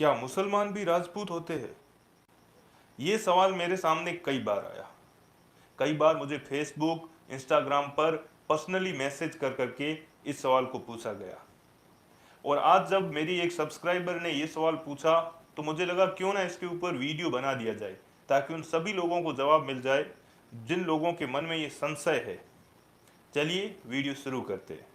क्या मुसलमान भी राजपूत होते हैं? ये सवाल मेरे सामने कई बार आया। कई बार मुझे फेसबुक, इंस्टाग्राम पर पर्सनली मैसेज कर करके इस सवाल को पूछा गया। और आज जब मेरी एक सब्सक्राइबर ने ये सवाल पूछा तो मुझे लगा क्यों ना इसके ऊपर वीडियो बना दिया जाए, ताकि उन सभी लोगों को जवाब मिल जाए जिन लोगों के मन में ये संशय है। चलिए वीडियो शुरू करते हैं।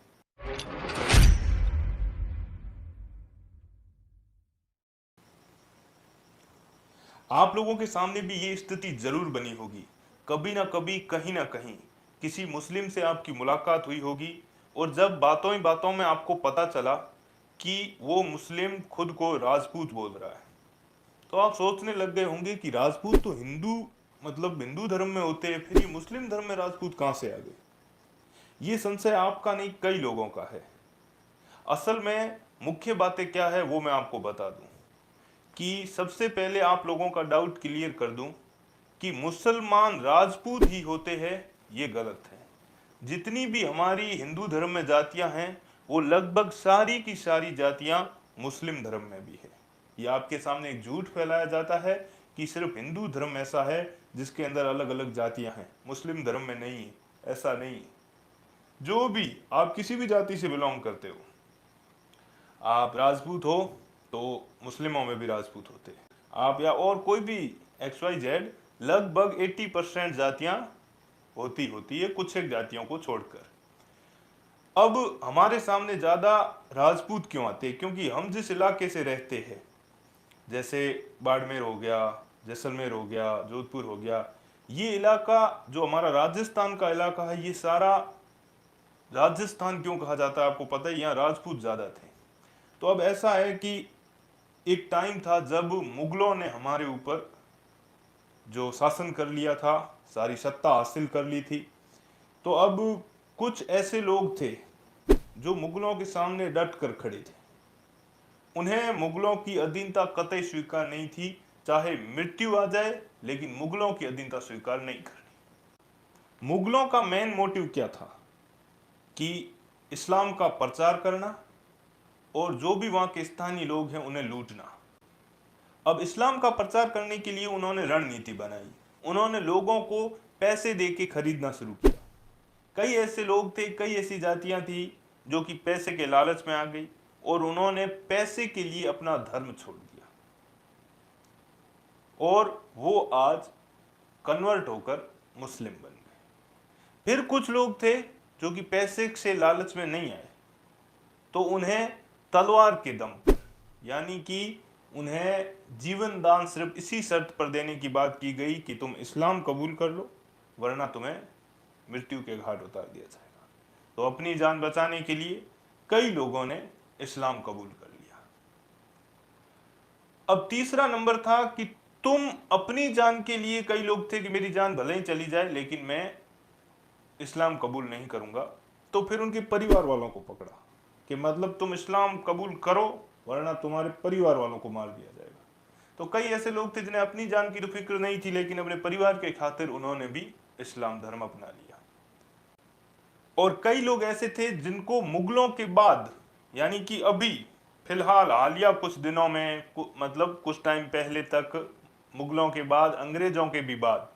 आप लोगों के सामने भी ये स्थिति जरूर बनी होगी। कभी ना कभी, कहीं ना कहीं किसी मुस्लिम से आपकी मुलाकात हुई होगी, और जब बातों ही बातों में आपको पता चला कि वो मुस्लिम खुद को राजपूत बोल रहा है, तो आप सोचने लग गए होंगे कि राजपूत तो हिंदू, मतलब हिंदू धर्म में होते हैं, फिर ये मुस्लिम धर्म में राजपूत कहां से आ गए। ये संशय आपका नहीं, कई लोगों का है। असल में मुख्य बातें क्या है वो मैं आपको बता दूं कि सबसे पहले आप लोगों का डाउट क्लियर कर दूं कि मुसलमान राजपूत ही होते हैं, ये गलत है। जितनी भी हमारी हिंदू धर्म में जातियां हैं, वो लगभग सारी की सारी जातियां मुस्लिम धर्म में भी है। ये आपके सामने एक झूठ फैलाया जाता है कि सिर्फ हिंदू धर्म ऐसा है जिसके अंदर अलग अलग जातियां हैं, मुस्लिम धर्म में नहीं है। ऐसा नहीं है। जो भी आप किसी भी जाति से बिलोंग करते हो, आप राजपूत हो तो मुस्लिमों में भी राजपूत होते हैं। आप या और कोई भी XYZ, लगभग 80% जातियां होती है, कुछ एक जातियों को छोड़कर। अब हमारे सामने ज्यादा राजपूत क्यों आते हैं? क्योंकि हम जिस इलाके से रहते हैं, जैसे बाड़मेर हो गया, जैसलमेर हो गया, जोधपुर हो गया, ये इलाका जो हमारा राजस्थान का इलाका है, ये सारा राजस्थान क्यों कहा जाता है आपको पता है, यहाँ राजपूत ज्यादा थे। तो अब ऐसा है कि एक टाइम था जब मुगलों ने हमारे ऊपर जो शासन कर लिया था, सारी सत्ता हासिल कर ली थी। तो अब कुछ ऐसे लोग थे जो मुगलों के सामने डट कर खड़े थे। उन्हें मुगलों की अधीनता कतई स्वीकार नहीं थी, चाहे मृत्यु आ जाए, लेकिन मुगलों की अधीनता स्वीकार नहीं करनी। मुगलों का मेन मोटिव क्या था कि इस्लाम का प्रचार करना और जो भी वहां के स्थानीय लोग हैं उन्हें लूटना। अब इस्लाम का प्रचार करने के लिए उन्होंने रणनीति बनाई। उन्होंने लोगों को पैसे दे के खरीदना शुरू किया। कई ऐसे लोग थे, कई ऐसी जातियां थी जो कि पैसे के लालच में आ गई और उन्होंने पैसे के लिए अपना धर्म छोड़ दिया, और वो आज कन्वर्ट होकर मुस्लिम बन गए। फिर कुछ लोग थे जो कि पैसे से लालच में नहीं आए, तो उन्हें तलवार के दम पर, यानी कि उन्हें जीवन दान सिर्फ इसी शर्त पर देने की बात की गई कि तुम इस्लाम कबूल कर लो, वरना तुम्हें मृत्यु के घाट उतार दिया जाएगा। तो अपनी जान बचाने के लिए कई लोगों ने इस्लाम कबूल कर लिया। अब तीसरा नंबर था कि तुम अपनी जान के लिए, कई लोग थे कि मेरी जान भले ही चली जाए लेकिन मैं इस्लाम कबूल नहीं करूंगा। तो फिर उनके परिवार वालों को पकड़ा कि मतलब तुम इस्लाम कबूल करो वरना तुम्हारे परिवार वालों को मार दिया जाएगा। तो कई ऐसे लोग थे जिन्हें अपनी जान की तो फिक्र नहीं थी, लेकिन अपने परिवार के खातिर उन्होंने भी इस्लाम धर्म अपना लिया। और कई लोग ऐसे थे जिनको मुगलों के बाद, यानी कि अभी फिलहाल हालिया कुछ दिनों में, मतलब कुछ टाइम पहले तक, मुगलों के बाद, अंग्रेजों के भी बाद,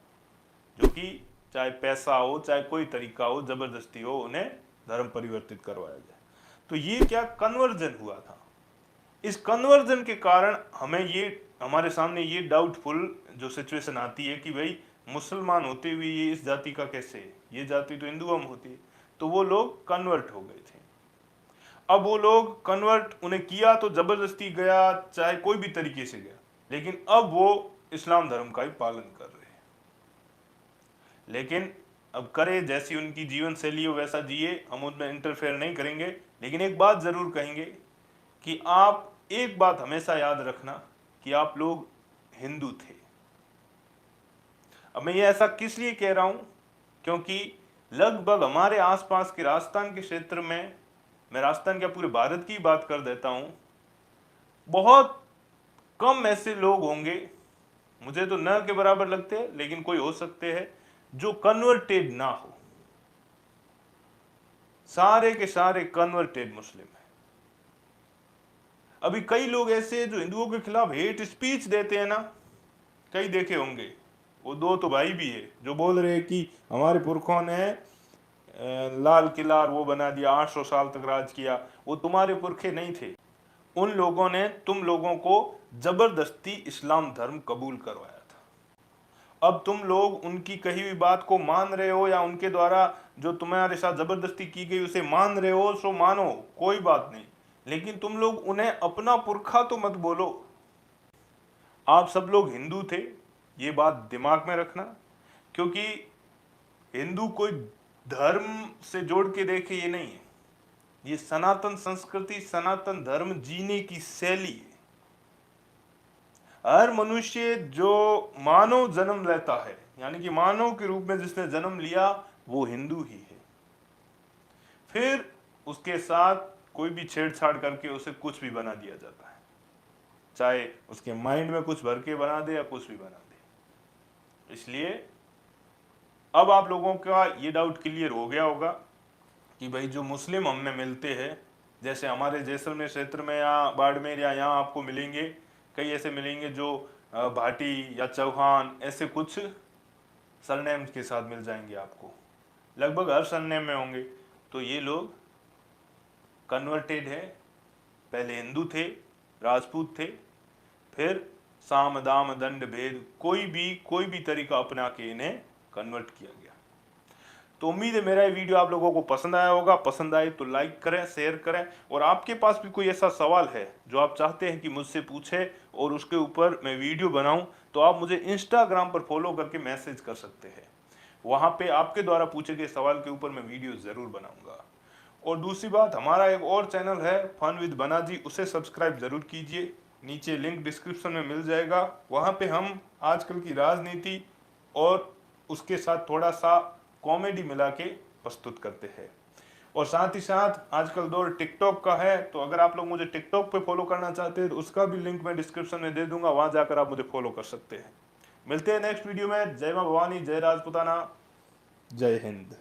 जो कि चाहे पैसा हो चाहे कोई तरीका हो, जबरदस्ती हो, उन्हें धर्म परिवर्तित करवाया जाए। तो ये क्या कन्वर्जन हुआ था। इस कन्वर्जन के कारण हमें ये, हमारे सामने ये डाउटफुल जो सिचुएशन आती है कि भाई मुसलमान होते हुए ये इस जाति का कैसे है, ये जाति तो हिंदुओं में होती है। तो वो लोग कन्वर्ट हो गए थे। अब वो लोग कन्वर्ट उन्हें किया तो जबरदस्ती गया, चाहे कोई भी तरीके से गया, लेकिन अब वो इस्लाम धर्म का ही पालन कर रहे हैं। लेकिन अब करे जैसी उनकी जीवन शैली हो वैसा जिए, हम उनमें इंटरफेयर नहीं करेंगे। लेकिन एक बात जरूर कहेंगे कि आप एक बात हमेशा याद रखना कि आप लोग हिंदू थे। अब मैं ये ऐसा किस लिए कह रहा हूं, क्योंकि लगभग हमारे आसपास के राजस्थान के क्षेत्र में, मैं राजस्थान क्या पूरे भारत की बात कर देता हूं, बहुत कम ऐसे लोग होंगे, मुझे तो न के बराबर लगते हैं, लेकिन कोई हो सकते हैं जो कन्वर्टेड ना हो। सारे के सारे कन्वर्टेड मुस्लिम हैं। अभी कई लोग ऐसे जो हिंदुओं के खिलाफ हेट स्पीच देते हैं ना, कई देखे होंगे। वो दो तो भाई भी है जो बोल रहे हैं कि हमारे पुरखों ने लाल किला और वो बना दिया, 800 साल तक राज किया। वो तुम्हारे पुरखे नहीं थे, उन लोगों ने तुम लोगों को जबरदस्ती इस्लाम धर्म कबूल करवाया था। अब तुम लोग उनकी कही हुई बात को मान रहे हो या उनके द्वारा जो तुम्हारे साथ जबरदस्ती की गई उसे मान रहे हो, सो मानो, कोई बात नहीं, लेकिन तुम लोग उन्हें अपना पुरखा तो मत बोलो। आप सब लोग हिंदू थे, ये बात दिमाग में रखना, क्योंकि हिंदू कोई धर्म से जोड़ के देखे ये नहीं है, ये सनातन संस्कृति, सनातन धर्म जीने की शैली है। हर मनुष्य जो मानव जन्म लेता है, यानी कि मानव के रूप में जिसने जन्म लिया, वो हिंदू ही है। फिर उसके साथ कोई भी छेड़छाड़ करके उसे कुछ भी बना दिया जाता है, चाहे उसके माइंड में कुछ भर के बना दे या कुछ भी बना दे। इसलिए अब आप लोगों का ये डाउट क्लियर हो गया होगा कि भाई जो मुस्लिम हमें मिलते हैं, जैसे हमारे जैसलमेर क्षेत्र में या बाड़मेर या यहाँ आपको मिलेंगे, कई ऐसे मिलेंगे जो भाटी या चौहान ऐसे कुछ सरनेम के साथ मिल जाएंगे आपको, लगभग हर सरनेम में होंगे। तो ये लोग कन्वर्टेड है, पहले हिंदू थे, राजपूत थे, फिर साम दाम दंड भेद कोई भी तरीका अपना के इन्हें कन्वर्ट किया गया। तो उम्मीद है मेरा ये वीडियो आप लोगों को पसंद आया होगा। पसंद आए तो लाइक करें, शेयर करें, और आपके पास भी कोई ऐसा सवाल है जो आप चाहते हैं कि मुझसे पूछे और उसके ऊपर मैं वीडियो बनाऊं, तो आप मुझे इंस्टाग्राम पर फॉलो करके मैसेज कर सकते हैं। वहां पे आपके द्वारा पूछे गए सवाल के ऊपर मैं वीडियो जरूर बनाऊंगा। और दूसरी बात, हमारा एक और चैनल है फन विद बनाजी, उसे सब्सक्राइब जरूर कीजिए, नीचे लिंक डिस्क्रिप्शन में मिल जाएगा। वहाँ पे हम आजकल की राजनीति और उसके साथ थोड़ा सा कॉमेडी मिला के प्रस्तुत करते हैं। और साथ ही साथ आजकल दौर टिकटॉक का है, तो अगर आप लोग मुझे टिकटॉक पे फॉलो करना चाहते हैं तो उसका भी लिंक मैं डिस्क्रिप्शन में दे दूंगा, वहाँ जाकर आप मुझे फॉलो कर सकते हैं। मिलते हैं नेक्स्ट वीडियो में। जय मां भवानी, जय राजपुताना, जय हिंद।